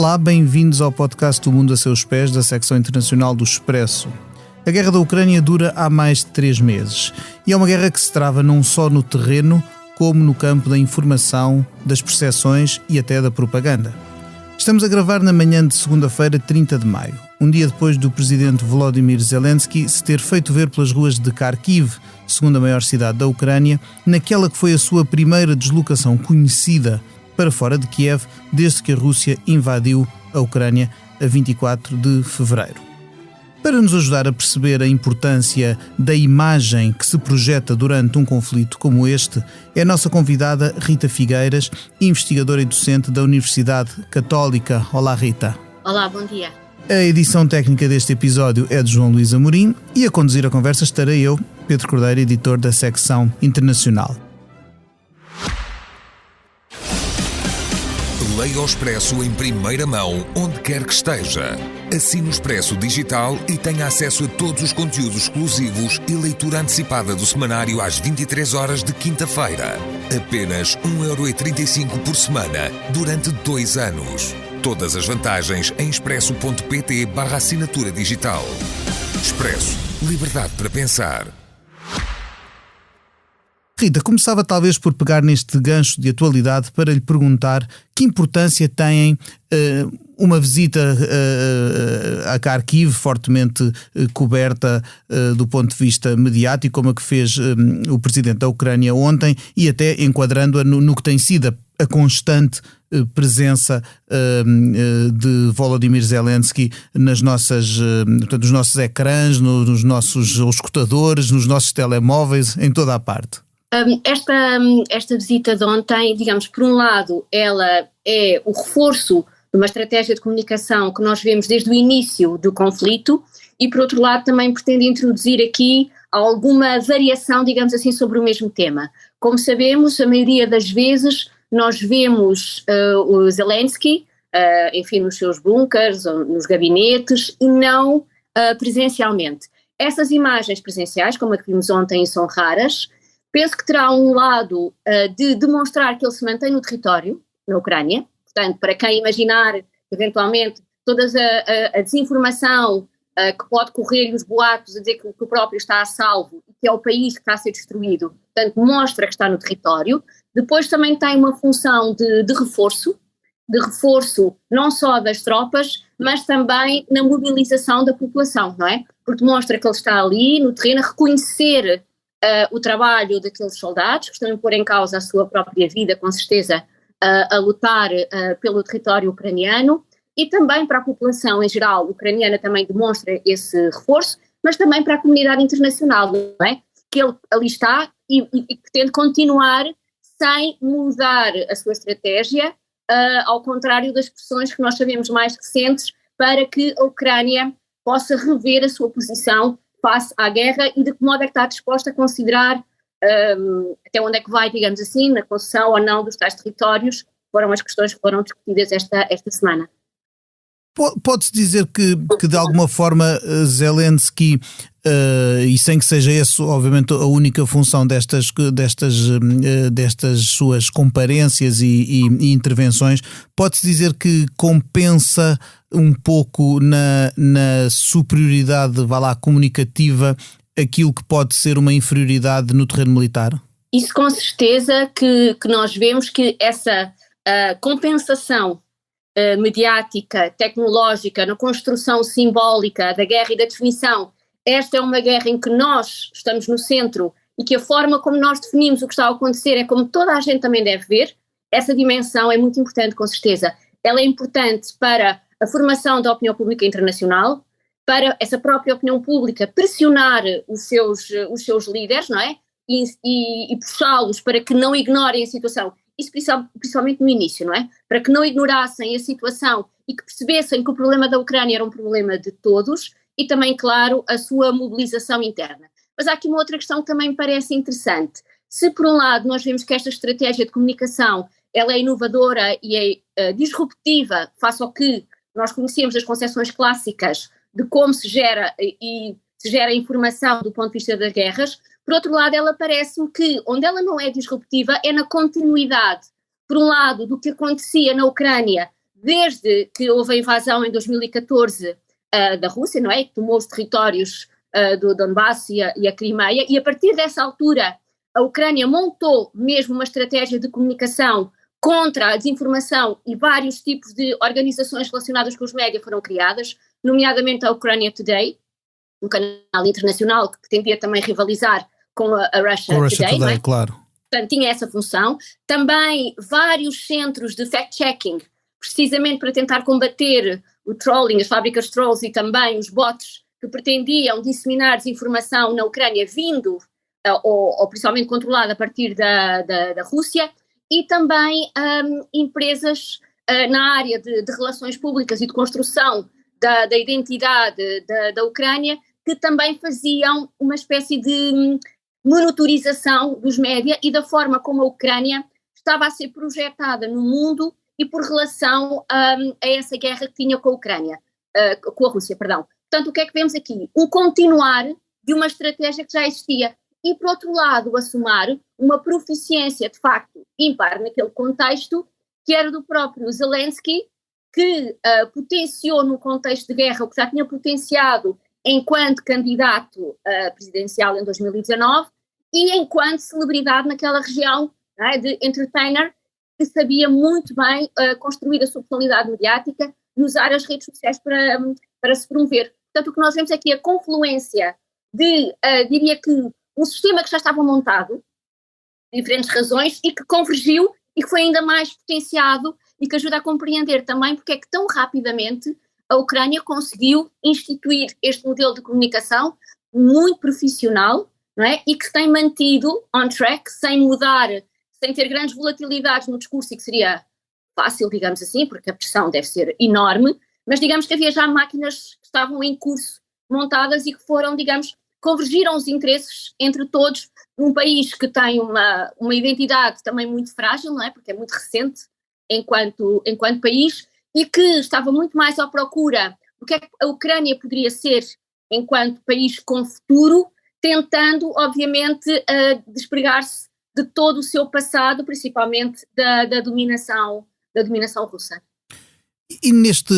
Olá, bem-vindos ao podcast O Mundo a Seus Pés, da secção internacional do Expresso. A guerra da Ucrânia dura há mais de 3 meses e é uma guerra que se trava não só no terreno, como no campo da informação, das percepções e até da propaganda. Estamos a gravar na manhã de segunda-feira, 30 de maio, um dia depois do presidente Volodymyr Zelensky se ter feito ver pelas ruas de Kharkiv, segunda maior cidade da Ucrânia, naquela que foi a sua primeira deslocação conhecida para fora de Kiev desde que a Rússia invadiu a Ucrânia a 24 de fevereiro. Para nos ajudar a perceber a importância da imagem que se projeta durante um conflito como este, é a nossa convidada Rita Figueiras, investigadora e docente da Universidade Católica. Olá, Rita. Olá, bom dia. A edição técnica deste episódio é de João Luís Amorim e a conduzir a conversa estarei eu, Pedro Cordeiro, editor da secção internacional. Leia o Expresso em primeira mão, onde quer que esteja. Assine o Expresso Digital e tenha acesso a todos os conteúdos exclusivos e leitura antecipada do semanário às 23 horas de quinta-feira. Apenas 1,35€ por semana, durante 2 anos. Todas as vantagens em expresso.pt/assinatura digital. Expresso. Liberdade para pensar. Rita, começava talvez por pegar neste gancho de atualidade para lhe perguntar que importância tem uma visita a Kharkiv, fortemente coberta do ponto de vista mediático, como a que fez o presidente da Ucrânia ontem, e até enquadrando-a no que tem sido a constante presença de Volodymyr Zelensky nos nossos ecrãs, nos nossos escutadores, nos nossos telemóveis, em toda a parte. Esta visita de ontem, digamos, por um lado, ela é o reforço de uma estratégia de comunicação que nós vemos desde o início do conflito e, por outro lado, também pretende introduzir aqui alguma variação, digamos assim, sobre o mesmo tema. Como sabemos, a maioria das vezes nós vemos o Zelensky, enfim, nos seus bunkers, ou nos gabinetes, e não presencialmente. Essas imagens presenciais, como a que vimos ontem, são raras. Penso que terá um lado de demonstrar que ele se mantém no território, na Ucrânia. Portanto, para quem imaginar, eventualmente, toda a desinformação que pode correr e os boatos a dizer que o próprio está a salvo e que é o país que está a ser destruído, portanto, mostra que está no território. Depois também tem uma função de reforço não só das tropas, mas também na mobilização da população, não é? Porque mostra que ele está ali no terreno a reconhecer o trabalho daqueles soldados que estão a pôr em causa a sua própria vida, com certeza, a lutar pelo território ucraniano, e também para a população em geral ucraniana também demonstra esse reforço, mas também para a comunidade internacional, não é? Que ele ali está e pretende continuar sem mudar a sua estratégia, ao contrário das pressões que nós sabemos mais recentes, para que a Ucrânia possa rever a sua posição face à guerra e de que modo é que está disposta a considerar até onde é que vai, digamos assim, na concessão ou não dos tais territórios. Foram as questões que foram discutidas esta semana. Pode-se dizer que de alguma forma Zelensky, e sem que seja esse obviamente a única função destas suas comparências e intervenções, pode-se dizer que compensa um pouco na superioridade, comunicativa, aquilo que pode ser uma inferioridade no terreno militar? Isso com certeza que nós vemos que essa compensação mediática, tecnológica, na construção simbólica da guerra e da definição, esta é uma guerra em que nós estamos no centro e que a forma como nós definimos o que está a acontecer é como toda a gente também deve ver. Essa dimensão é muito importante, com certeza. Ela é importante para a formação da opinião pública internacional, para essa própria opinião pública pressionar os seus líderes, não é? E puxá-los para que não ignorem a situação. Isso principalmente no início, não é? Para que não ignorassem a situação e que percebessem que o problema da Ucrânia era um problema de todos e também, claro, a sua mobilização interna. Mas há aqui uma outra questão que também me parece interessante. Se por um lado nós vemos que esta estratégia de comunicação ela é inovadora e é disruptiva face ao que nós conhecemos das concepções clássicas de como se gera informação do ponto de vista das guerras, por outro lado ela parece-me que onde ela não é disruptiva é na continuidade, por um lado, do que acontecia na Ucrânia desde que houve a invasão em 2014 da Rússia, não é? Que tomou os territórios do Donbass e a Crimeia, e a partir dessa altura a Ucrânia montou mesmo uma estratégia de comunicação contra a desinformação e vários tipos de organizações relacionadas com os médias foram criadas, nomeadamente a Ukraine Today, um canal internacional que pretendia também rivalizar com a Russia Today, não é? Claro. Portanto, tinha essa função. Também vários centros de fact-checking, precisamente para tentar combater o trolling, as fábricas de trolls e também os bots que pretendiam disseminar desinformação na Ucrânia vindo ou principalmente controlada a partir da Rússia, e também empresas na área de relações públicas e de construção da identidade da Ucrânia, que também faziam uma espécie de monitorização dos média e da forma como a Ucrânia estava a ser projetada no mundo e por relação a essa guerra que tinha com a Ucrânia, com a Rússia, perdão. Portanto, o que é que vemos aqui? Um continuar de uma estratégia que já existia e, por outro lado, assumar uma proficiência, de facto, ímpar naquele contexto, que era do próprio Zelensky, que potenciou no contexto de guerra o que já tinha potenciado enquanto candidato presidencial em 2019 e enquanto celebridade naquela região, né, de entertainer, que sabia muito bem construir a sua personalidade mediática e usar as redes sociais para se promover. Portanto, o que nós vemos aqui é a confluência de, diria que, um sistema que já estava montado, de diferentes razões, e que convergiu e que foi ainda mais potenciado e que ajuda a compreender também porque é que tão rapidamente a Ucrânia conseguiu instituir este modelo de comunicação muito profissional, não é? E que se tem mantido on track, sem mudar, sem ter grandes volatilidades no discurso, e que seria fácil, digamos assim, porque a pressão deve ser enorme, mas digamos que havia já máquinas que estavam em curso, montadas e que foram, digamos, convergiram os interesses entre todos num país que tem uma identidade também muito frágil, não é? Porque é muito recente enquanto país, e que estava muito mais à procura do que é que a Ucrânia poderia ser enquanto país com futuro, tentando, obviamente, despregar-se de todo o seu passado, principalmente da dominação russa. E nesta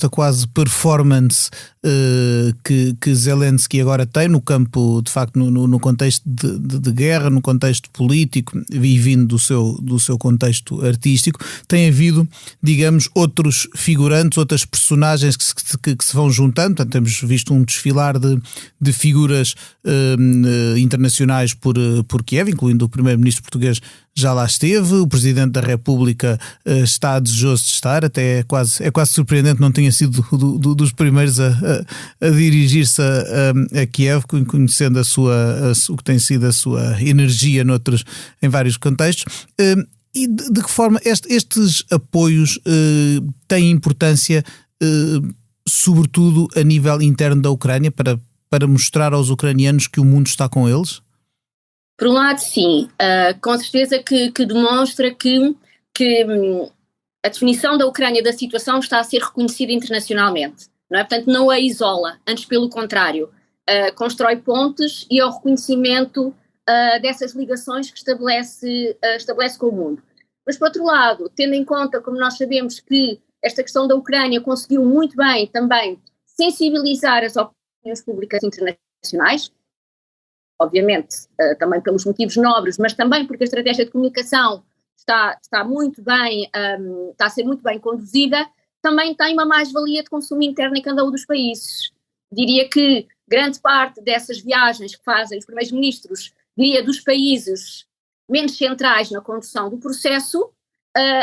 quase performance que Zelensky agora tem no campo, de facto, no contexto de guerra, no contexto político e vindo do seu contexto artístico, tem havido, digamos, outros figurantes, outras personagens que se vão juntando. Portanto, temos visto um desfilar de figuras internacionais por Kiev, incluindo o primeiro-ministro português já lá esteve, o Presidente da República está desejoso de estar, até é quase surpreendente não tenha sido dos primeiros a dirigir-se a Kiev, conhecendo o que tem sido a sua energia em vários contextos. E de que forma estes apoios têm importância, sobretudo a nível interno da Ucrânia, para mostrar aos ucranianos que o mundo está com eles? Por um lado, sim, com certeza que demonstra que a definição da Ucrânia da situação está a ser reconhecida internacionalmente, não é? Portanto, não a isola, antes pelo contrário, constrói pontes e é o reconhecimento dessas ligações que estabelece com o mundo. Mas, por outro lado, tendo em conta, como nós sabemos, que esta questão da Ucrânia conseguiu muito bem também sensibilizar as opiniões públicas internacionais, obviamente também pelos motivos nobres, mas também porque a estratégia de comunicação está muito bem, está a ser muito bem conduzida, também tem uma mais-valia de consumo interno em cada um dos países. Diria que grande parte dessas viagens que fazem os primeiros ministros, diria dos países menos centrais na condução do processo,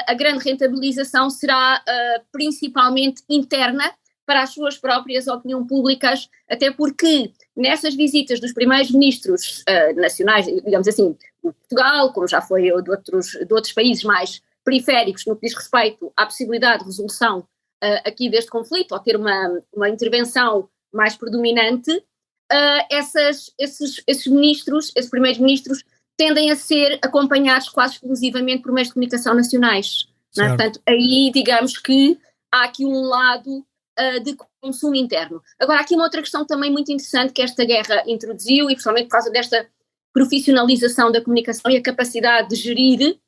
a grande rentabilização será principalmente interna para as suas próprias opiniões públicas, até porque nessas visitas dos primeiros ministros nacionais, digamos assim, de Portugal, como já foi de outros países mais periféricos no que diz respeito à possibilidade de resolução aqui deste conflito, ou ter uma intervenção mais predominante, esses ministros, esses primeiros ministros, tendem a ser acompanhados quase exclusivamente por meios de comunicação nacionais. Não é? Portanto, aí digamos que há aqui um lado de consumo interno. Agora, há aqui uma outra questão também muito interessante que esta guerra introduziu, e principalmente por causa desta profissionalização da comunicação e a capacidade de gerir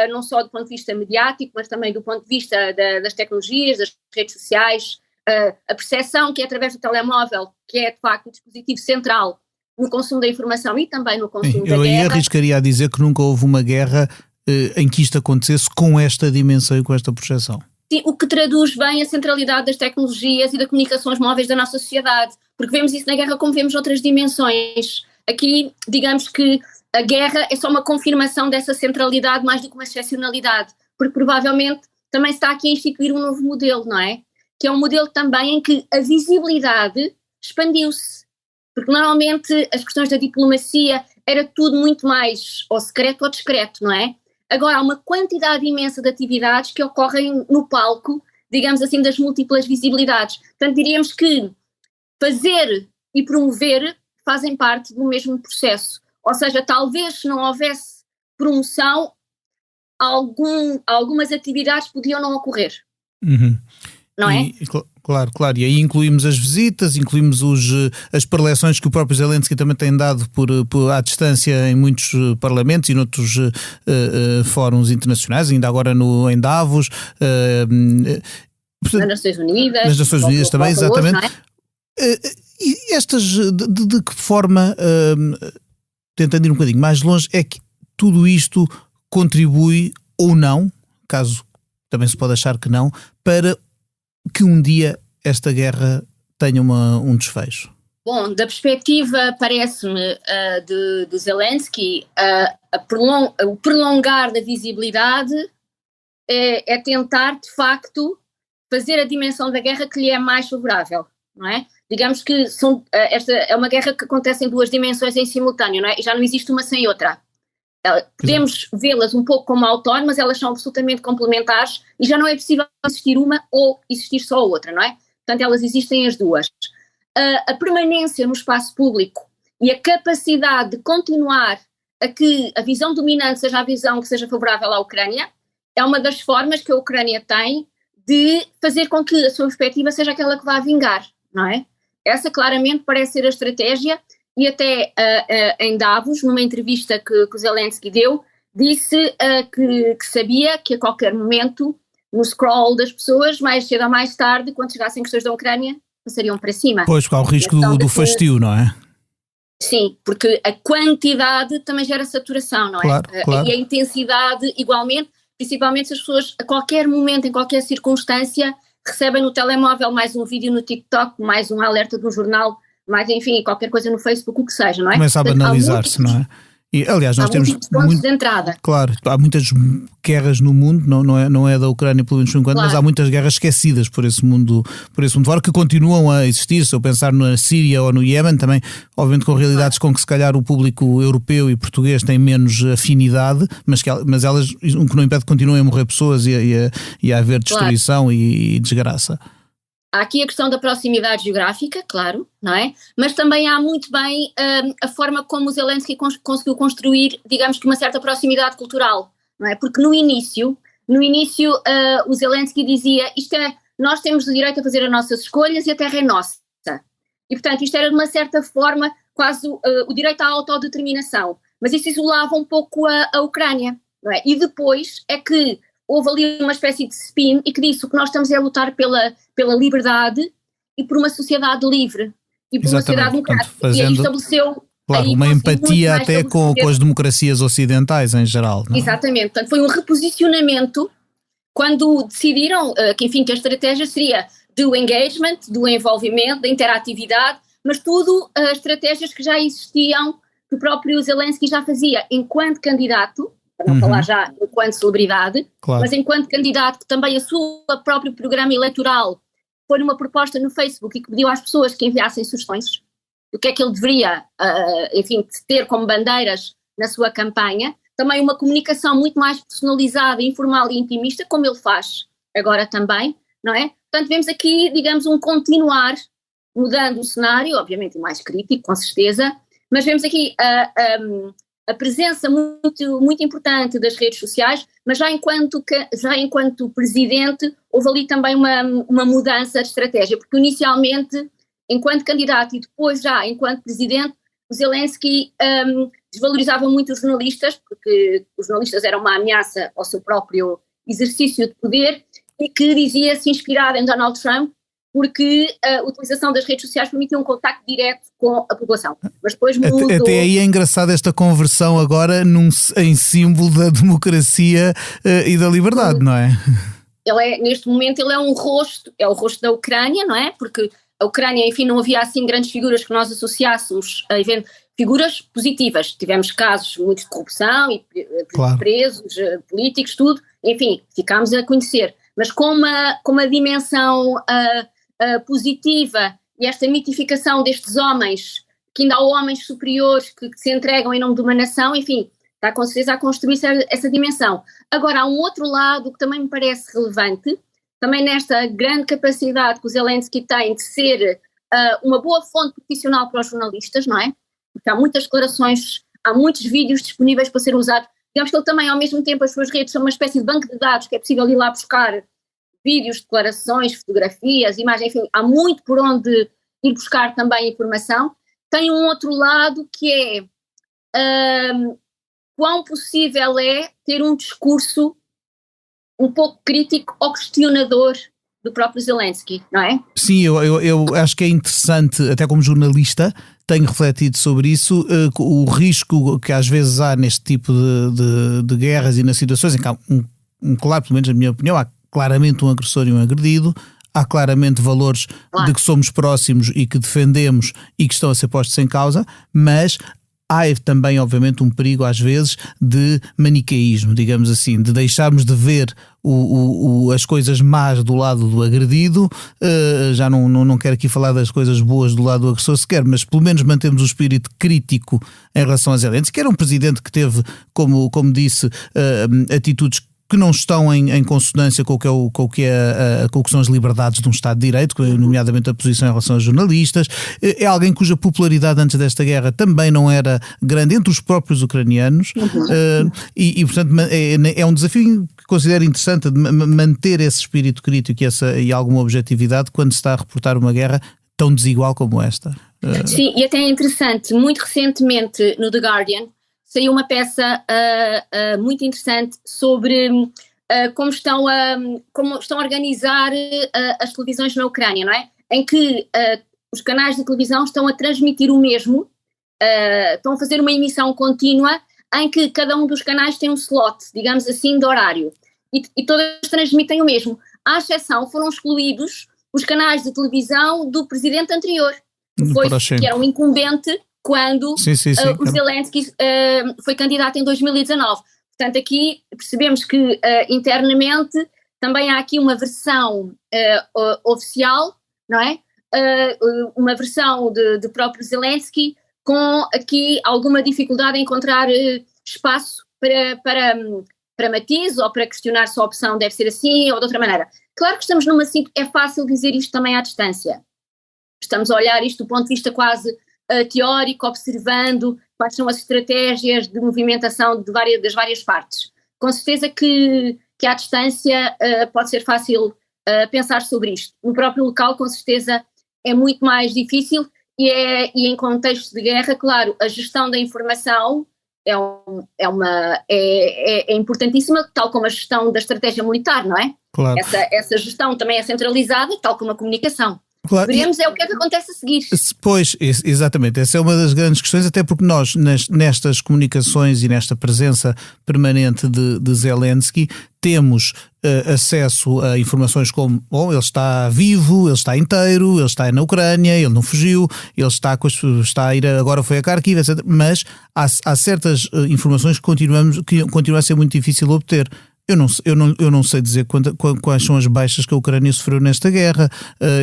não só do ponto de vista mediático, mas também do ponto de vista das tecnologias, das redes sociais, a percepção que é através do telemóvel, que é de facto o dispositivo central no consumo da informação e também no consumo da guerra. Eu aí arriscaria a dizer que nunca houve uma guerra em que isto acontecesse com esta dimensão e com esta projeção. Sim, o que traduz bem a centralidade das tecnologias e das comunicações móveis da nossa sociedade, porque vemos isso na guerra como vemos outras dimensões. Aqui, digamos que a guerra é só uma confirmação dessa centralidade mais do que uma excepcionalidade, porque provavelmente também se está aqui a instituir um novo modelo, não é? Que é um modelo também em que a visibilidade expandiu-se, porque normalmente as questões da diplomacia era tudo muito mais ou secreto ou discreto, não é? Agora há uma quantidade imensa de atividades que ocorrem no palco, digamos assim, das múltiplas visibilidades. Portanto, diríamos que fazer e promover fazem parte do mesmo processo. Ou seja, talvez se não houvesse promoção, algumas atividades podiam não ocorrer. Uhum. Não é? Claro. E aí incluímos as visitas, incluímos as preleções que o próprio Zelensky também tem dado à distância em muitos parlamentos e noutros fóruns internacionais, ainda agora em Davos. Nas Nações Unidas. Nas Nações Unidas também, exatamente. Hoje, não é? E estas, de que forma, tentando ir um bocadinho mais longe, é que tudo isto contribui ou não, caso também se pode achar que não, para que um dia esta guerra tenha um desfecho? Bom, da perspectiva, parece-me, de Zelensky, o prolongar da visibilidade é tentar, de facto, fazer a dimensão da guerra que lhe é mais favorável, não é? Digamos que esta é uma guerra que acontece em duas dimensões em simultâneo, não é? E já não existe uma sem outra. Podemos vê-las um pouco como autónomas, elas são absolutamente complementares e já não é possível existir uma ou existir só outra, não é? Portanto, elas existem as duas. A permanência no espaço público e a capacidade de continuar a que a visão dominante seja a visão que seja favorável à Ucrânia é uma das formas que a Ucrânia tem de fazer com que a sua perspectiva seja aquela que vá vingar, não é? Essa claramente parece ser a estratégia. E até em Davos, numa entrevista que o Zelensky deu, disse que sabia que a qualquer momento, no scroll das pessoas, mais cedo ou mais tarde, quando chegassem questões da Ucrânia, passariam para cima. Pois, porque há o risco do fastio, não é? Sim, porque a quantidade também gera saturação, não é? Claro. E a intensidade igualmente, principalmente se as pessoas a qualquer momento, em qualquer circunstância, recebem no telemóvel mais um vídeo no TikTok, mais um alerta de um jornal, mas enfim, qualquer coisa no Facebook, o que seja, não é? Começa a banalizar-se, não é? E, aliás, nós temos pontos de entrada. Claro, há muitas guerras no mundo, não é da Ucrânia pelo menos por enquanto, claro. Mas há muitas guerras esquecidas por esse mundo fora, que continuam a existir. Se eu pensar na Síria ou no Iémen, também, obviamente com realidades com que se calhar o público europeu e português tem menos afinidade, mas elas, o que não impede que continuem a morrer pessoas e a haver destruição, claro. e desgraça. Há aqui a questão da proximidade geográfica, claro, não é? Mas também há muito bem a forma como o Zelensky conseguiu construir, digamos que uma certa proximidade cultural, não é? Porque no início o Zelensky dizia, nós temos o direito a fazer as nossas escolhas e a terra é nossa. E portanto isto era de uma certa forma quase o direito à autodeterminação, mas isso isolava um pouco a Ucrânia, não é? E depois é que houve ali uma espécie de spin e que disse o que nós estamos é a lutar pela liberdade e por uma sociedade livre e por Exatamente. Uma sociedade democrática. Portanto, e aí estabeleceu... Claro, uma empatia até com as democracias ocidentais em geral. Não? Exatamente, portanto foi um reposicionamento quando decidiram que a estratégia seria do engagement, do envolvimento, da interatividade, mas tudo estratégias que já existiam, que o próprio Zelensky já fazia enquanto candidato, para não falar já enquanto celebridade, claro. Mas enquanto candidato, que também a sua próprio programa eleitoral foi uma proposta no Facebook e que pediu às pessoas que enviassem sugestões do que é que ele deveria, ter como bandeiras na sua campanha, também uma comunicação muito mais personalizada, informal e intimista, como ele faz agora também, não é? Portanto, vemos aqui, digamos, um continuar mudando o cenário, obviamente mais crítico, com certeza, mas vemos aqui a presença muito, muito importante das redes sociais, mas já enquanto presidente houve ali também uma mudança de estratégia, porque inicialmente, enquanto candidato e depois já enquanto presidente, o Zelensky desvalorizava muito os jornalistas, porque os jornalistas eram uma ameaça ao seu próprio exercício de poder, e que dizia-se inspirado em Donald Trump, porque a utilização das redes sociais permitia um contacto direto com a população. Mas depois mudou. Até aí é engraçado esta conversão agora em símbolo da democracia e da liberdade, não é? Neste momento ele é o rosto da Ucrânia, não é? Porque a Ucrânia, enfim, não havia assim grandes figuras que nós associássemos a figuras positivas. Tivemos casos muito de corrupção e claro, presos, políticos, tudo. Enfim, ficámos a conhecer. Mas com uma dimensão positiva e esta mitificação destes homens, que ainda há homens superiores que se entregam em nome de uma nação, enfim, está com certeza a construir essa dimensão. Agora, há um outro lado que também me parece relevante, também nesta grande capacidade que o Zelensky tem de ser uma boa fonte profissional para os jornalistas, não é? Porque há muitas declarações, há muitos vídeos disponíveis para serem usados. Digamos que ele também, ao mesmo tempo, as suas redes são uma espécie de banco de dados que é possível ir lá buscar vídeos, declarações, fotografias, imagens, enfim, há muito por onde ir buscar também informação. Tem um outro lado que é quão possível é ter um discurso um pouco crítico ou questionador do próprio Zelensky, não é? Sim, eu acho que é interessante, até como jornalista, tenho refletido sobre isso, o risco que às vezes há neste tipo de guerras e nas situações em que há claro, pelo menos na minha opinião, há claramente um agressor e um agredido, há claramente valores de que somos próximos e que defendemos e que estão a ser postos em causa, mas há também, obviamente, um perigo às vezes de maniqueísmo, digamos assim, de deixarmos de ver as coisas más do lado do agredido. Já não quero aqui falar das coisas boas do lado do agressor sequer, mas pelo menos mantemos o espírito crítico em relação a Zelensky, que era um presidente que teve, como disse, atitudes que não estão em consonância com o que são as liberdades de um Estado de Direito, nomeadamente a posição em relação aos jornalistas. É alguém cuja popularidade antes desta guerra também não era grande entre os próprios ucranianos, e portanto é um desafio que considero interessante, de manter esse espírito crítico e alguma objetividade quando se está a reportar uma guerra tão desigual como esta. Sim, e até é interessante, muito recentemente no The Guardian saiu uma peça muito interessante sobre como estão a organizar as televisões na Ucrânia, não é? Em que os canais de televisão estão a transmitir o mesmo, estão a fazer uma emissão contínua em que cada um dos canais tem um slot, digamos assim, de horário, e todas transmitem o mesmo. À exceção, foram excluídos os canais de televisão do presidente anterior, que era um incumbente quando o Zelensky foi candidato em 2019. Portanto, aqui percebemos que internamente também há aqui uma versão oficial, não é? Uma versão de próprio Zelensky com aqui alguma dificuldade em encontrar espaço para matiz ou para questionar se a opção deve ser assim ou de outra maneira. Claro que estamos numa situação, é fácil dizer isto também à distância. Estamos a olhar isto do ponto de vista quase teórico, observando quais são as estratégias de movimentação das várias partes. Com certeza que à distância pode ser fácil pensar sobre isto. No próprio local, com certeza, é muito mais difícil e em contexto de guerra, claro, a gestão da informação é importantíssima, tal como a gestão da estratégia militar, não é? Claro. Essa gestão também é centralizada, tal como a comunicação. Claro. Veremos o que é que acontece a seguir. Pois, exatamente, essa é uma das grandes questões, até porque nós, nestas comunicações e nesta presença permanente de Zelensky, temos acesso a informações como, ele está vivo, ele está inteiro, ele está na Ucrânia, ele não fugiu, ele está a ir, agora foi a Kharkiv, etc. Mas há certas informações que continua a ser muito difícil obter. Eu não sei dizer quais são as baixas que a Ucrânia sofreu nesta guerra,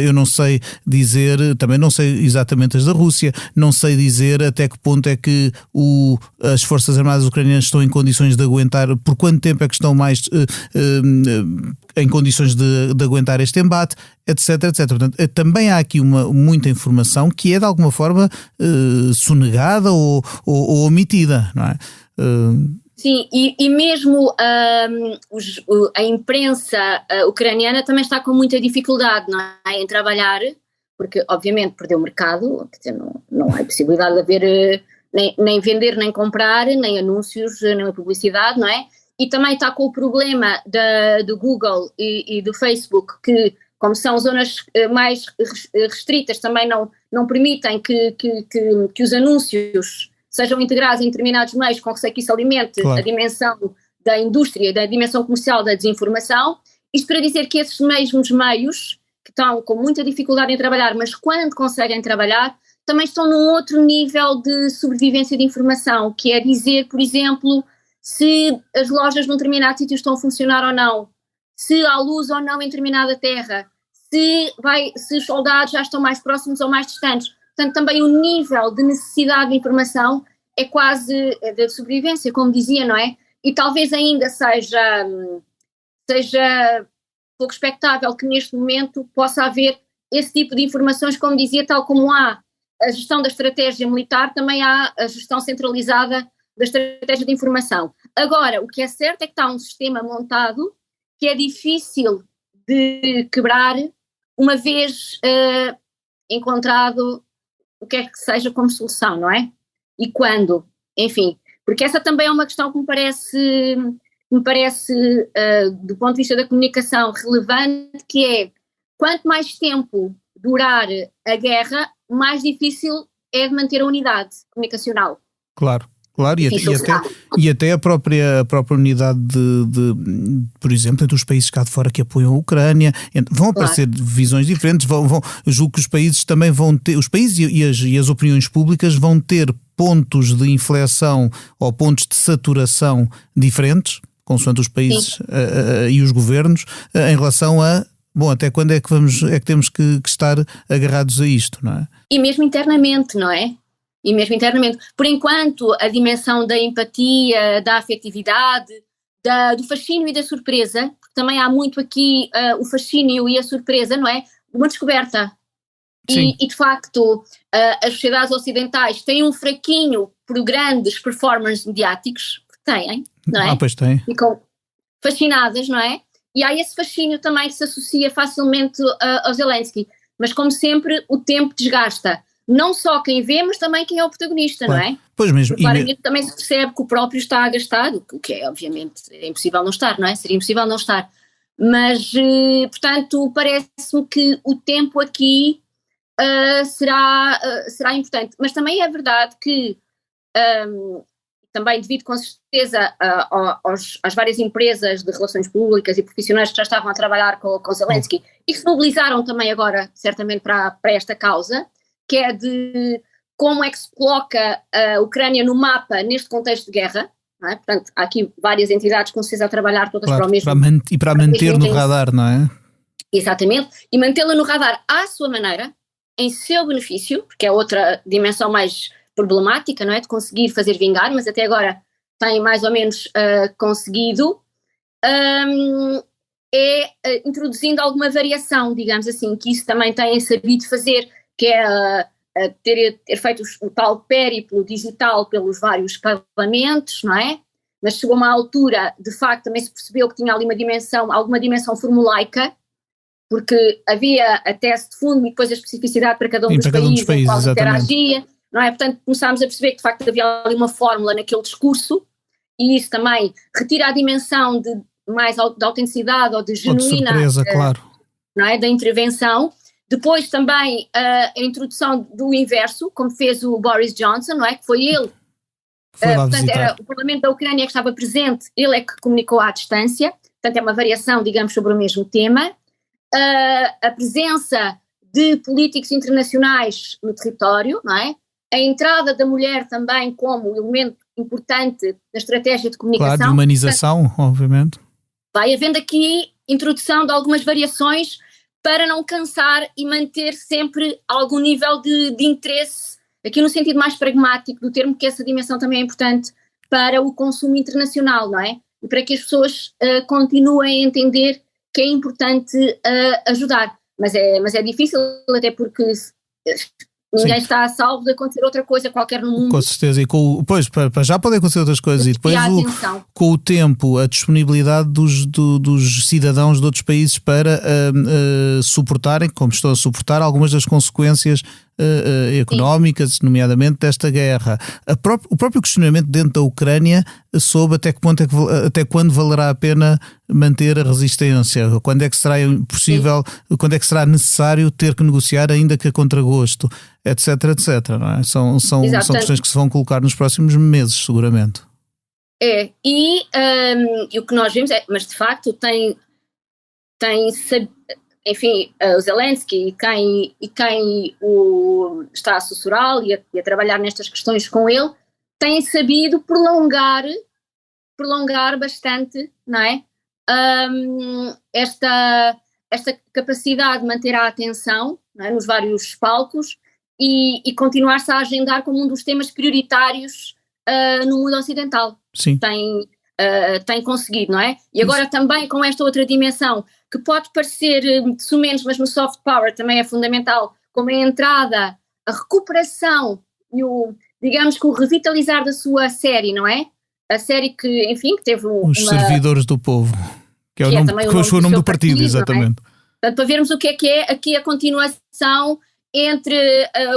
eu não sei dizer, também não sei exatamente as da Rússia, não sei dizer até que ponto é que as Forças Armadas ucranianas estão em condições de aguentar, por quanto tempo é que estão mais em condições de aguentar este embate, etc, etc. Portanto, também há aqui muita informação que é de alguma forma sonegada ou omitida, não é? Sim, e mesmo a imprensa ucraniana também está com muita dificuldade, não é, em trabalhar, porque obviamente perdeu o mercado, quer dizer, não há possibilidade de haver nem vender, nem comprar, nem anúncios, nem publicidade, não é? E também está com o problema do Google e do Facebook, que como são zonas mais restritas, também não permitem que os anúncios sejam integrados em determinados meios com receio que isso alimente a dimensão da indústria, da dimensão comercial da desinformação. Isto para dizer que esses mesmos meios, que estão com muita dificuldade em trabalhar, mas quando conseguem trabalhar, também estão num outro nível de sobrevivência de informação, que é dizer, por exemplo, se as lojas num determinado sítio estão a funcionar ou não, se há luz ou não em determinada terra, se os soldados já estão mais próximos ou mais distantes. Portanto, também o nível de necessidade de informação é quase de sobrevivência, como dizia, não é? E talvez ainda seja pouco expectável que neste momento possa haver esse tipo de informações, como dizia, tal como há a gestão da estratégia militar, também há a gestão centralizada da estratégia de informação. Agora, o que é certo é que está um sistema montado que é difícil de quebrar uma vez encontrado o que é que seja como solução, não é? E quando? Enfim, porque essa também é uma questão que me parece do ponto de vista da comunicação relevante, que é, quanto mais tempo durar a guerra, mais difícil é de manter a unidade comunicacional. Claro, e até a própria unidade por exemplo, entre os países cá de fora que apoiam a Ucrânia, vão aparecer visões diferentes, eu julgo que os países também vão ter, os países e as opiniões públicas vão ter pontos de inflexão ou pontos de saturação diferentes, consoante os países e os governos, em relação a, até quando é que temos que estar agarrados a isto, não é? E mesmo internamente, não é? Por enquanto, a dimensão da empatia, da afetividade, do fascínio e da surpresa, porque também há muito aqui o fascínio e a surpresa, não é? Uma descoberta. E de facto, as sociedades ocidentais têm um fraquinho por grandes performers mediáticos, têm, não é? Pois têm. Ficam fascinadas, não é? E há esse fascínio também que se associa facilmente ao Zelensky. Mas, como sempre, o tempo desgasta. Não só quem vê, mas também quem é o protagonista, não é? Pois mesmo. Claramente também se percebe que o próprio está agastado, o que é, obviamente, é impossível não estar, não é? Seria impossível não estar. Mas, portanto, parece-me que o tempo aqui será importante. Mas também é verdade que, também devido com certeza às várias empresas de relações públicas e profissionais que já estavam a trabalhar com Zelensky e que se mobilizaram também agora, certamente, para esta causa, que é de como é que se coloca a Ucrânia no mapa neste contexto de guerra, não é? Portanto, há aqui várias entidades com certeza a trabalhar todas para o mesmo... para manter no radar, não é? Exatamente, e mantê-la no radar à sua maneira, em seu benefício, porque é outra dimensão mais problemática, não é? De conseguir fazer vingar, mas até agora tem mais ou menos conseguido, introduzindo alguma variação, digamos assim, que isso também tem sabido fazer, que é ter feito o tal périplo digital pelos vários parlamentos, não é? Mas chegou a uma altura, de facto, também se percebeu que tinha ali alguma dimensão formulaica, porque havia a tese de fundo e depois a especificidade para cada um dos países em qual interagia, não é? Portanto, começámos a perceber que, de facto, havia ali uma fórmula naquele discurso, e isso também retira a dimensão de autenticidade ou de genuína, ou de surpresa, claro, não é? Da intervenção. Depois também a introdução do inverso, como fez o Boris Johnson, não é? Que foi ele, portanto era o Parlamento da Ucrânia que estava presente, ele é que comunicou à distância, portanto é uma variação, digamos, sobre o mesmo tema. A presença de políticos internacionais no território, não é? A entrada da mulher também como elemento importante na estratégia de comunicação. Claro, de humanização, portanto, obviamente. Vai havendo aqui introdução de algumas variações para não cansar e manter sempre algum nível de interesse, aqui no sentido mais pragmático do termo, que essa dimensão também é importante para o consumo internacional, não é? E para que as pessoas continuem a entender que é importante ajudar. Mas é difícil, até porque ninguém está a salvo de acontecer outra coisa qualquer no mundo. Com certeza, e para já podem acontecer outras coisas, e depois com o tempo, a disponibilidade dos cidadãos de outros países para suportarem, como estão a suportar, algumas das consequências económicas, nomeadamente desta guerra. O próprio questionamento dentro da Ucrânia sobre até quando valerá a pena manter a resistência, quando é que será possível, quando é que será necessário ter que negociar ainda que a contragosto, etc, não é? São questões que se vão colocar nos próximos meses, seguramente. E o que nós vemos mas de facto enfim, o Zelensky e quem o está a assessorá-lo e a trabalhar nestas questões com ele, têm sabido prolongar bastante, não é? Esta capacidade de manter a atenção, não é, nos vários palcos e continuar-se a agendar como um dos temas prioritários no mundo ocidental. Sim. Tem conseguido, não é? E agora também com esta outra dimensão, que pode parecer sumenos, mas no soft power também é fundamental, como a entrada, a recuperação e digamos que o revitalizar da sua série, não é? A série que, enfim, que teve Os Servidores do Povo, que é o nome, que foi o nome do partido, exatamente. Portanto, para vermos o que é aqui a continuação entre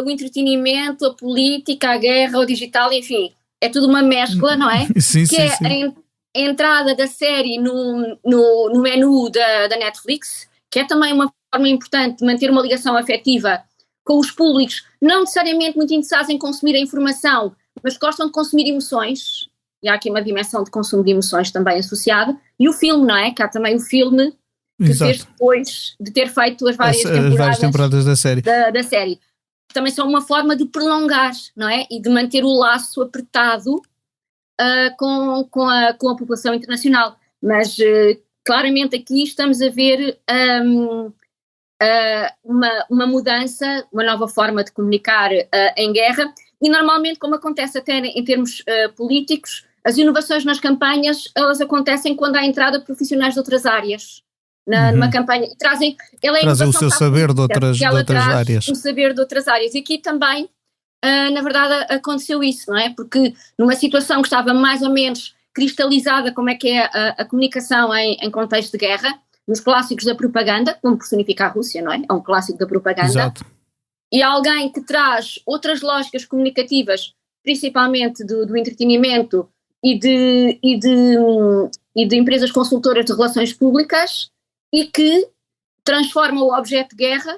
o entretenimento, a política, a guerra, o digital, enfim, é tudo uma mescla, não é? Sim. A entrada da série no menu da Netflix, que é também uma forma importante de manter uma ligação afetiva com os públicos, não necessariamente muito interessados em consumir a informação, mas gostam de consumir emoções, e há aqui uma dimensão de consumo de emoções também associada, e o filme, não é? Que há também o filme que fez depois de ter feito as várias temporadas da série. Da série. Também são uma forma de prolongar, não é? E de manter o laço apertado com a população internacional, mas claramente aqui estamos a ver uma mudança, uma nova forma de comunicar em guerra, e normalmente, como acontece até em termos políticos, as inovações nas campanhas, elas acontecem quando há entrada de profissionais de outras áreas numa campanha, e trazem o seu saber de outras áreas. O saber de outras áreas, e aqui também na verdade aconteceu isso, não é? Porque numa situação que estava mais ou menos cristalizada, como é que é a comunicação em contexto de guerra, nos clássicos da propaganda, como personifica a Rússia, não é? É um clássico da propaganda. Exato. E alguém que traz outras lógicas comunicativas, principalmente do entretenimento e de empresas consultoras de relações públicas, e que transforma o objeto de guerra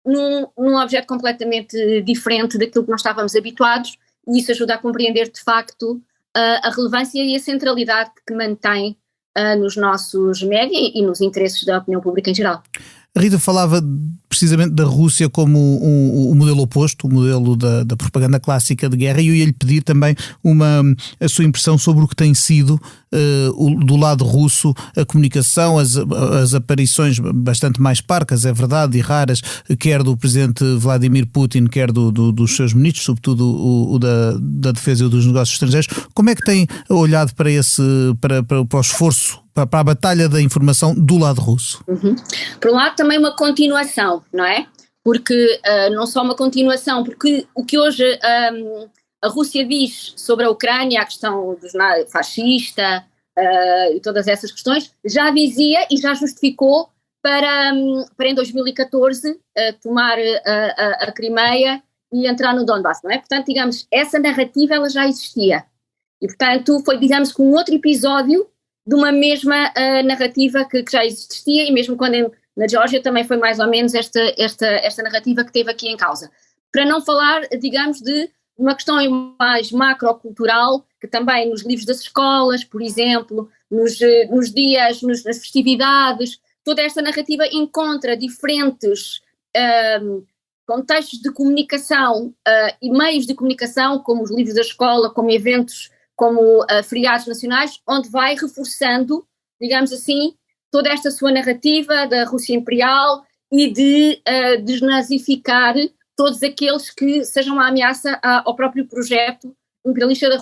num objeto completamente diferente daquilo que nós estávamos habituados, e isso ajuda a compreender de facto a relevância e a centralidade que mantém nos nossos média e nos interesses da opinião pública em geral. A Rita falava precisamente da Rússia como o modelo oposto, o modelo da propaganda clássica de guerra, e eu ia-lhe pedir também a sua impressão sobre o que tem sido do lado russo a comunicação, as aparições bastante mais parcas, é verdade, e raras, quer do presidente Vladimir Putin, quer dos seus ministros, sobretudo o da defesa e dos negócios estrangeiros. Como é que tem olhado para o esforço, para a batalha da informação do lado russo? Por um lado também uma continuação, não é? Porque não só uma continuação, porque o que hoje a Rússia diz sobre a Ucrânia, a questão fascista e todas essas questões, já dizia e já justificou para em 2014 tomar a Crimeia e entrar no Donbass, não é? Portanto, digamos, essa narrativa ela já existia. E, portanto, foi, digamos, com um outro episódio de uma mesma narrativa que já existia, e mesmo quando na Geórgia também foi mais ou menos esta narrativa que teve aqui em causa. Para não falar, digamos, de uma questão mais macrocultural, que também nos livros das escolas, por exemplo, nos dias, nas festividades, toda esta narrativa encontra diferentes contextos de comunicação e meios de comunicação, como os livros da escola, como eventos, como feriados nacionais, onde vai reforçando, digamos assim, toda esta sua narrativa da Rússia imperial e de desnazificar todos aqueles que sejam uma ameaça ao próprio projeto imperialista da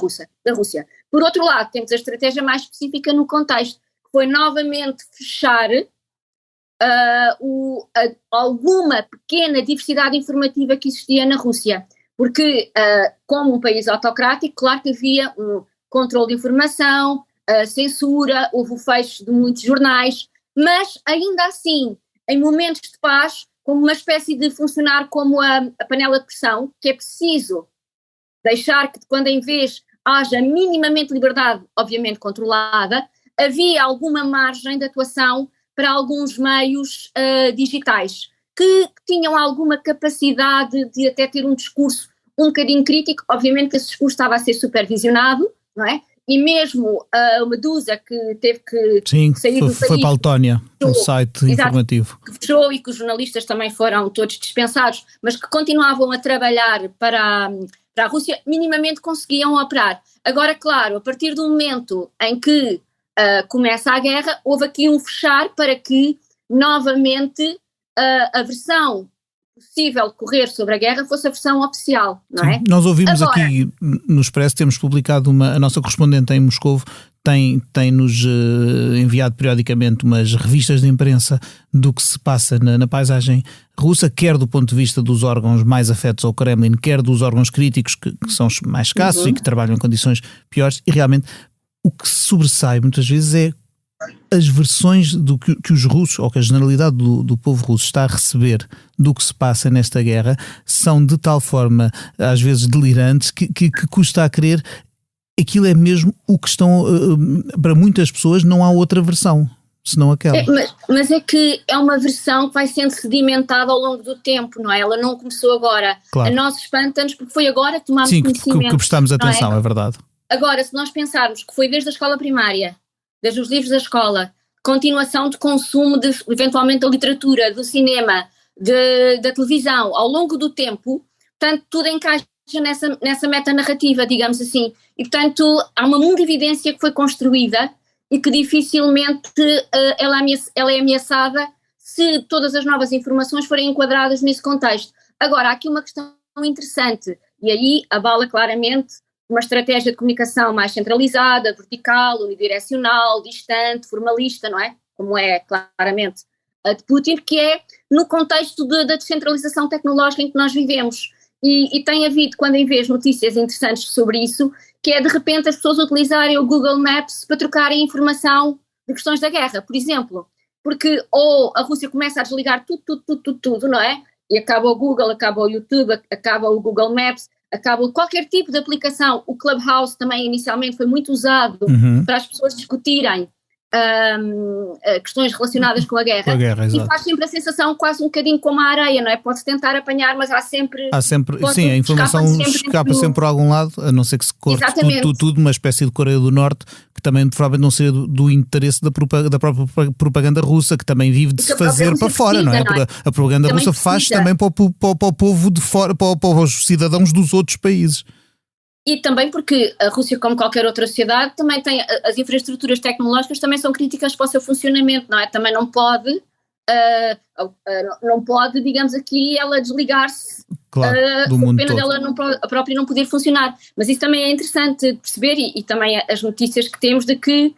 Rússia. Por outro lado, temos a estratégia mais específica no contexto, que foi novamente fechar alguma pequena diversidade informativa que existia na Rússia, porque como um país autocrático, claro que havia um controle de informação, censura, houve o fecho de muitos jornais, mas ainda assim, em momentos de paz, como uma espécie de funcionar como a panela de pressão, que é preciso deixar que quando em vez haja minimamente liberdade, obviamente controlada, havia alguma margem de atuação para alguns meios digitais que tinham alguma capacidade de até ter um discurso um bocadinho crítico. Obviamente que esse discurso estava a ser supervisionado, não é? E mesmo a Medusa, que teve que sair do país. Foi para a Letónia, um site informativo. Que fechou e que os jornalistas também foram todos dispensados, mas que continuavam a trabalhar para a Rússia, minimamente conseguiam operar. Agora, claro, a partir do momento em que começa a guerra, houve aqui um fechar para que, novamente, a versão possível de correr sobre a guerra fosse a versão oficial, não é? Nós ouvimos agora, aqui no Expresso, temos publicado a nossa correspondente em Moscovo tem-nos enviado periodicamente umas revistas de imprensa do que se passa na paisagem russa, quer do ponto de vista dos órgãos mais afetos ao Kremlin, quer dos órgãos críticos que são mais escassos e que trabalham em condições piores, e realmente o que se sobressai muitas vezes é as versões do que os russos, ou que a generalidade do povo russo está a receber do que se passa nesta guerra, são de tal forma, às vezes delirantes, que custa a crer. Aquilo é mesmo o que estão, para muitas pessoas não há outra versão, senão aquela. Mas é que é uma versão que vai sendo sedimentada ao longo do tempo, não é? Ela não começou agora. Claro. A nós espanta-nos porque foi agora que tomámos que conhecimento. prestamos atenção, é verdade. Agora, se nós pensarmos que foi desde a escola primária, desde os livros da escola, continuação de consumo eventualmente da literatura, do cinema, da televisão, ao longo do tempo, portanto, tudo encaixa nessa metanarrativa, digamos assim. E, portanto, há uma mundividência que foi construída e que dificilmente ela é ameaçada se todas as novas informações forem enquadradas nesse contexto. Agora, há aqui uma questão interessante, e aí abala claramente uma estratégia de comunicação mais centralizada, vertical, unidirecional, distante, formalista, não é? Como é claramente a de Putin, que é no contexto da descentralização tecnológica em que nós vivemos. E tem havido, quando em vez, notícias interessantes sobre isso, que é de repente as pessoas utilizarem o Google Maps para trocarem informação de questões da guerra, por exemplo. Porque ou a Rússia começa a desligar tudo, não é? E acaba o Google, acaba o YouTube, acaba o Google Maps, acaba qualquer tipo de aplicação. O Clubhouse também inicialmente foi muito usado para as pessoas discutirem questões relacionadas com a guerra, e faz sempre a sensação quase um bocadinho como a areia, não é? Pode-se tentar apanhar, mas há sempre sim, a informação escapa sempre por algum lado, a não ser que se corte tudo, uma espécie de Coreia do Norte, que também provavelmente não seria do interesse da própria propaganda russa, que também vive de se fazer para fora, não é? A propaganda russa faz também para o povo de fora, para os cidadãos dos outros países. E também porque a Rússia, como qualquer outra sociedade, também tem as infraestruturas tecnológicas, também são críticas para o seu funcionamento, não é? Também não pode, digamos aqui, ela desligar-se, do mundo pena todo. Dela própria não poder funcionar. Mas isso também é interessante de perceber, e também as notícias que temos de que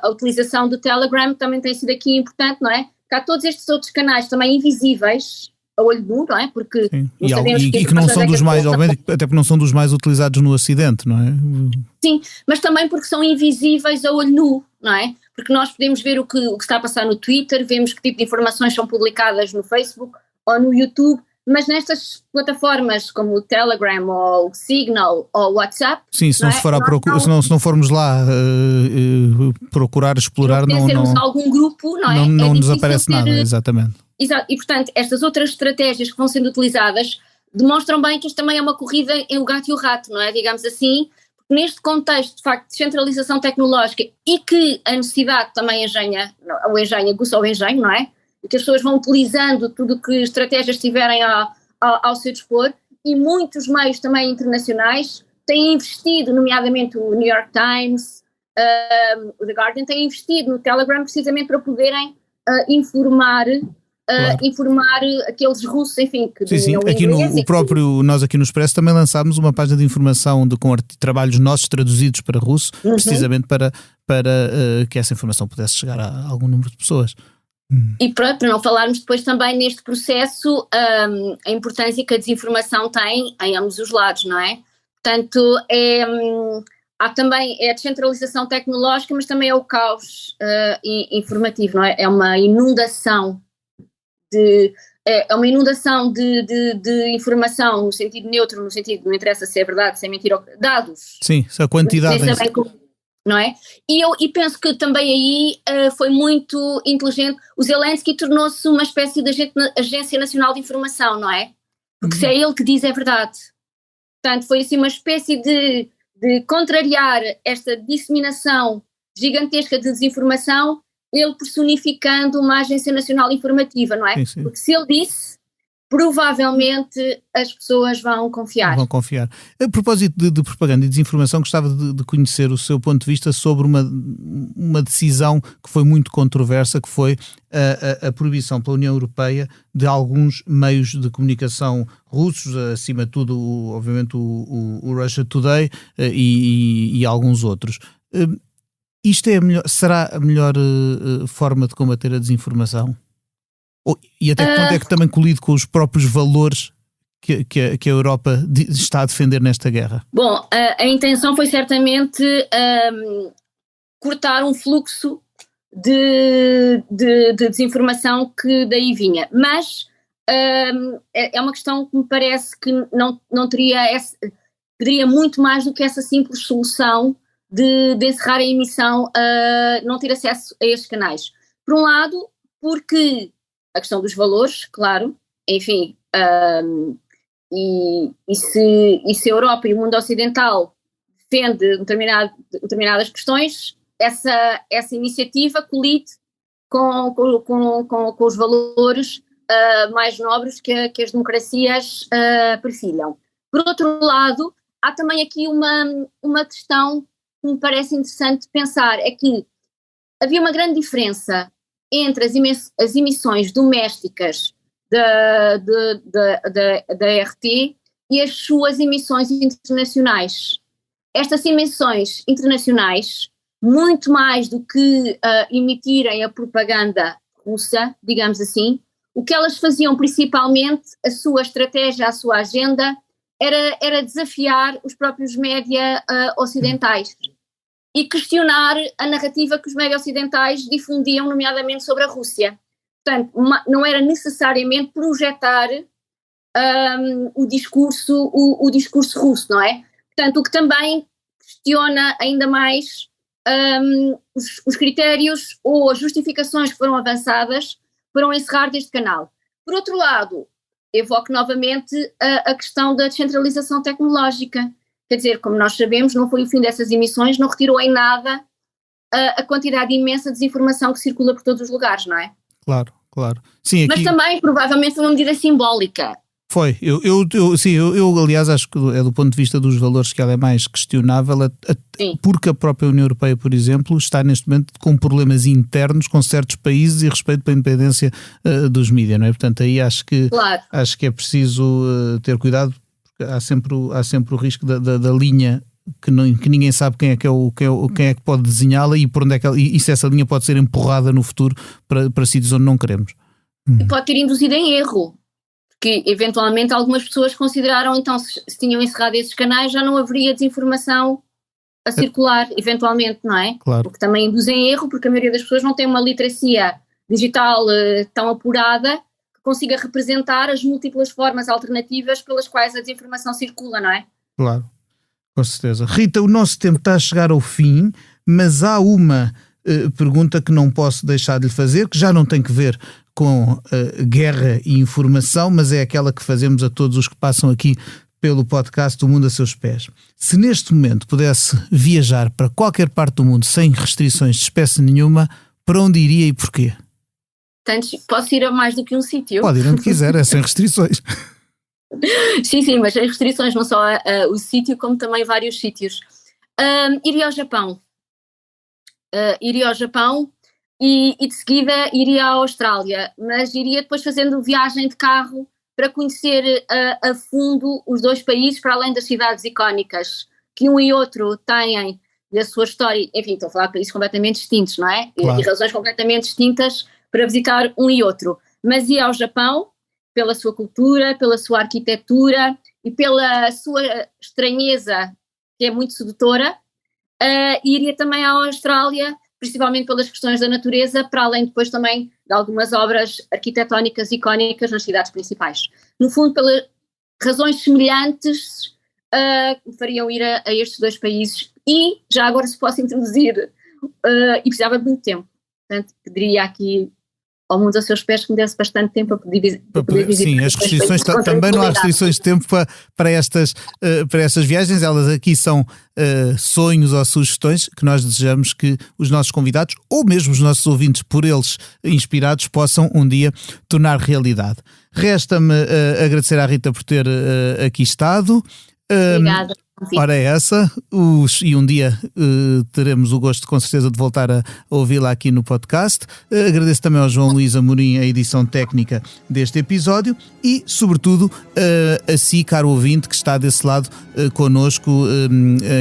a utilização do Telegram também tem sido aqui importante, não é? Porque há todos estes outros canais também invisíveis a olho nu, não é? Porque não sabemos que não são dos mais, obviamente, até porque não são dos mais utilizados no Ocidente, não é? Sim, mas também porque são invisíveis a olho nu, não é? Porque nós podemos ver o que está a passar no Twitter, vemos que tipo de informações são publicadas no Facebook ou no YouTube, mas nestas plataformas como o Telegram ou o Signal ou o WhatsApp... Sim, se não formos lá procurar, explorar, não algum grupo, não é? Não nos aparece nada, exatamente. Exato, e portanto estas outras estratégias que vão sendo utilizadas demonstram bem que isto também é uma corrida em o gato e o rato, não é? Digamos assim, porque neste contexto de facto de centralização tecnológica e que a necessidade também aguça o engenho, não é? E que as pessoas vão utilizando tudo que estratégias tiverem ao seu dispor, e muitos meios também internacionais têm investido, nomeadamente o New York Times, o The Guardian, têm investido no Telegram precisamente para poderem informar aqueles russos, enfim, que sim. Aqui nós aqui no Expresso também lançámos uma página de informação com trabalhos nossos traduzidos para russo, precisamente para que essa informação pudesse chegar a algum número de pessoas. E para não falarmos depois também neste processo a importância que a desinformação tem em ambos os lados, não é? Portanto, há também a descentralização tecnológica, mas também é o caos informativo, não é? É uma inundação de é uma inundação de informação no sentido neutro, no sentido, não interessa se é verdade, se é mentira, dados. Sim, a quantidade. Não é? E penso que também aí foi muito inteligente. O Zelensky tornou-se uma espécie de agência nacional de informação, não é? Porque se é ele que diz é verdade. Portanto, foi assim uma espécie de contrariar esta disseminação gigantesca de desinformação, ele personificando uma agência nacional informativa, não é? Sim, sim. Porque se ele disse, provavelmente as pessoas vão confiar. Vão confiar. A propósito de propaganda e desinformação, gostava de conhecer o seu ponto de vista sobre uma decisão que foi muito controversa, que foi a proibição pela União Europeia de alguns meios de comunicação russos, acima de tudo, obviamente, o Russia Today e alguns outros. Isto será a melhor forma de combater a desinformação? E até que ponto é que também colide com os próprios valores que a Europa está a defender nesta guerra? Bom, a intenção foi certamente cortar um fluxo de desinformação que daí vinha, mas é uma questão que me parece que não teria muito mais do que essa simples solução de encerrar a emissão, não ter acesso a estes canais. Por um lado, porque a questão dos valores, claro, enfim, e se a Europa e o mundo ocidental defende determinadas questões, essa iniciativa colide com os valores mais nobres que as democracias perfilham. Por outro lado, há também aqui uma questão que me parece interessante pensar, é que havia uma grande diferença entre as emissões domésticas da RT e as suas emissões internacionais. Estas emissões internacionais, muito mais do que emitirem a propaganda russa, digamos assim, o que elas faziam principalmente, a sua estratégia, a sua agenda, era desafiar os próprios média ocidentais e questionar a narrativa que os média ocidentais difundiam, nomeadamente sobre a Rússia. Portanto, não era necessariamente projetar o discurso russo, não é? Portanto, o que também questiona ainda mais os critérios ou as justificações que foram avançadas para o encerrar deste canal. Por outro lado, evoco novamente a questão da descentralização tecnológica. Quer dizer, como nós sabemos, não foi o fim dessas emissões, não retirou em nada a quantidade imensa de desinformação que circula por todos os lugares, não é? Claro. Sim, mas também, provavelmente, foi uma medida simbólica. Foi. Eu aliás, acho que é do ponto de vista dos valores que ela é mais questionável, porque a própria União Europeia, por exemplo, está neste momento com problemas internos com certos países e respeito pela independência dos mídias, não é? Portanto, aí acho que é preciso ter cuidado, porque há sempre o risco da linha que ninguém sabe quem é que pode desenhá-la e por onde é que e se essa linha pode ser empurrada no futuro para sítios onde não queremos. E pode ter induzido em erro. Que eventualmente algumas pessoas consideraram, então, se tinham encerrado esses canais, já não haveria desinformação a circular, eventualmente, não é? Claro. O que também induz em erro, porque a maioria das pessoas não tem uma literacia digital tão apurada que consiga representar as múltiplas formas alternativas pelas quais a desinformação circula, não é? Claro, com certeza. Rita, o nosso tempo está a chegar ao fim, mas há uma pergunta que não posso deixar de lhe fazer, que já não tem que ver com guerra e informação, mas é aquela que fazemos a todos os que passam aqui pelo podcast O Mundo a Seus Pés. Se neste momento pudesse viajar para qualquer parte do mundo sem restrições de espécie nenhuma, para onde iria e porquê? Portanto, posso ir a mais do que um sítio? Pode ir onde quiser, é sem restrições. Sim, mas sem restrições, não só o sítio, como também vários sítios. Iria ao Japão. E de seguida iria à Austrália, mas iria depois fazendo viagem de carro para conhecer a fundo os dois países, para além das cidades icónicas, que um e outro têm da sua história, enfim, estou a falar de países completamente distintos, não é? Claro. E razões completamente distintas para visitar um e outro. Mas ia ao Japão, pela sua cultura, pela sua arquitetura e pela sua estranheza, que é muito sedutora, e iria também à Austrália, principalmente pelas questões da natureza, para além depois também de algumas obras arquitetónicas icónicas nas cidades principais. No fundo, pelas razões semelhantes me fariam ir a estes dois países, e já agora se posso introduzir, e precisava de muito tempo, portanto diria aqui ao mundo a seus pés que me desse bastante tempo para poder visitar. Sim, as restrições, também não há restrições de tempo para estas viagens. Elas aqui são sonhos ou sugestões que nós desejamos que os nossos convidados, ou mesmo os nossos ouvintes, por eles inspirados, possam um dia tornar realidade. Resta-me agradecer à Rita por ter aqui estado. Obrigada. Ora é essa, e um dia teremos o gosto com certeza de voltar a ouvi-la aqui no podcast. Agradeço também ao João Luís Amorim a edição técnica deste episódio e, sobretudo, a si, caro ouvinte, que está desse lado connosco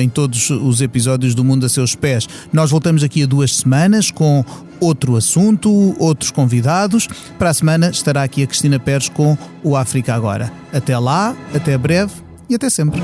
em todos os episódios do Mundo a Seus Pés. Nós voltamos aqui a 2 semanas com outro assunto, outros convidados. Para a semana estará aqui a Cristina Pérez com o África Agora. Até lá, até breve e até sempre.